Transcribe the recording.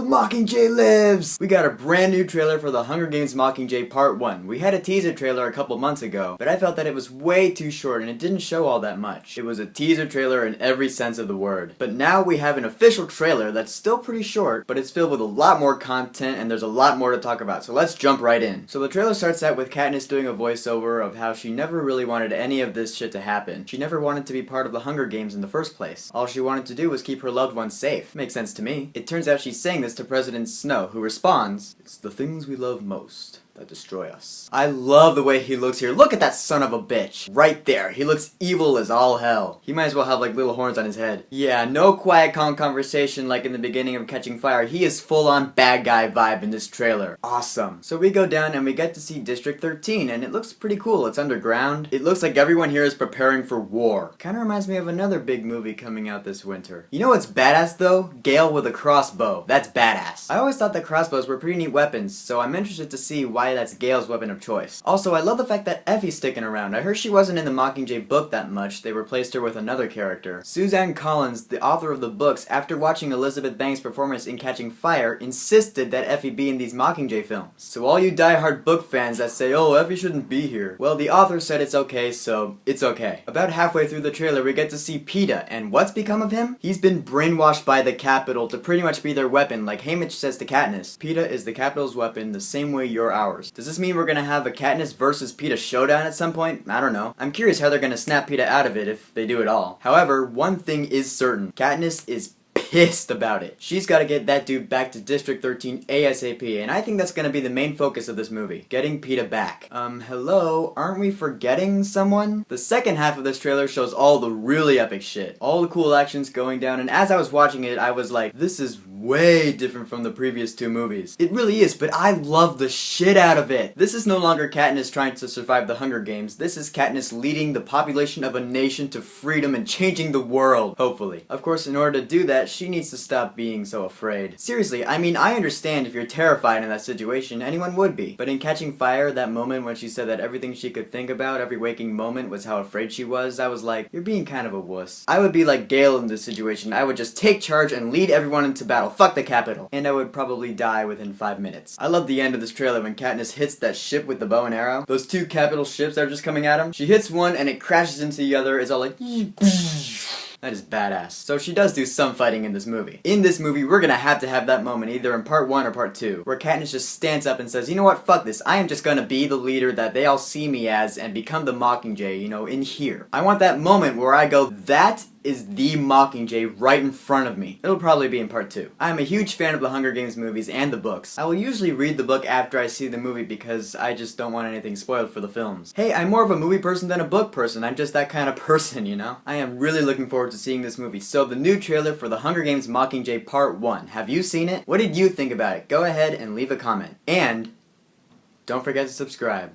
Mockingjay lives! We got a brand new trailer for The Hunger Games Mockingjay Part 1. We had a teaser trailer a couple months ago, but I felt that it was way too short and it didn't show all that much. It was a teaser trailer in every sense of the word. But now we have an official trailer that's still pretty short, but it's filled with a lot more content and there's a lot more to talk about, so let's jump right in. So the trailer starts out with Katniss doing a voiceover of how she never really wanted any of this shit to happen. She never wanted to be part of the Hunger Games in the first place. All she wanted to do was keep her loved ones safe. Makes sense to me. It turns out she's saying this to President Snow, who responds, "It's the things we love most that destroy us." I love the way he looks here. Look at that son of a bitch. Right there. He looks evil as all hell. He might as well have like little horns on his head. Yeah, no quiet calm conversation like in the beginning of Catching Fire. He is full on bad guy vibe in this trailer. Awesome. So we go down and we get to see District 13 and it looks pretty cool. It's underground. It looks like everyone here is preparing for war. Kinda reminds me of another big movie coming out this winter. You know what's badass though? Gale with a crossbow. That's badass. I always thought that crossbows were pretty neat weapons, so I'm interested to see why that's Gale's weapon of choice. Also, I love the fact that Effie's sticking around. I heard she wasn't in the Mockingjay book that much. They replaced her with another character. Suzanne Collins, the author of the books, after watching Elizabeth Banks' performance in Catching Fire, insisted that Effie be in these Mockingjay films. So all you die-hard book fans that say, "Oh, Effie shouldn't be here," well, the author said it's okay, so it's okay. About halfway through the trailer, we get to see Peeta, and what's become of him? He's been brainwashed by the Capitol to pretty much be their weapon, like Haymitch says to Katniss. Peeta is the Capitol's weapon the same way you're ours. Does this mean we're gonna have a Katniss versus Peeta showdown at some point? I don't know. I'm curious how they're gonna snap Peeta out of it if they do it all. However, one thing is certain. Katniss is pissed about it. She's gotta get that dude back to District 13 ASAP, and I think that's gonna be the main focus of this movie. Getting Peeta back. Hello? Aren't we forgetting someone? The second half of this trailer shows all the really epic shit. All the cool actions going down, and as I was watching it, I was like, this is way different from the previous two movies. It really is, but I love the shit out of it. This is no longer Katniss trying to survive the Hunger Games. This is Katniss leading the population of a nation to freedom and changing the world, hopefully. Of course, in order to do that, she needs to stop being so afraid. Seriously, I mean, I understand if you're terrified in that situation, anyone would be. But in Catching Fire, that moment when she said that everything she could think about, every waking moment, was how afraid she was, I was like, you're being kind of a wuss. I would be like Gale in this situation. I would just take charge and lead everyone into battle. Fuck the Capitol. And I would probably die within 5 minutes. I love the end of this trailer when Katniss hits that ship with the bow and arrow. Those two Capitol ships that are just coming at him. She hits one and it crashes into the other. It's all like... That is badass. So she does do some fighting in this movie. In this movie, we're gonna have to have that moment, either in part 1 or part 2, where Katniss just stands up and says, you know what, fuck this, I am just gonna be the leader that they all see me as and become the Mockingjay, you know, in here. I want that moment where I go, that is the Mockingjay right in front of me. It'll probably be in part 2. I'm a huge fan of the Hunger Games movies and the books. I will usually read the book after I see the movie because I just don't want anything spoiled for the films. Hey, I'm more of a movie person than a book person. I'm just that kind of person, you know? I am really looking forward to seeing this movie. So the new trailer for The Hunger Games Mockingjay Part 1. Have you seen it? What did you think about it? Go ahead and leave a comment. And don't forget to subscribe.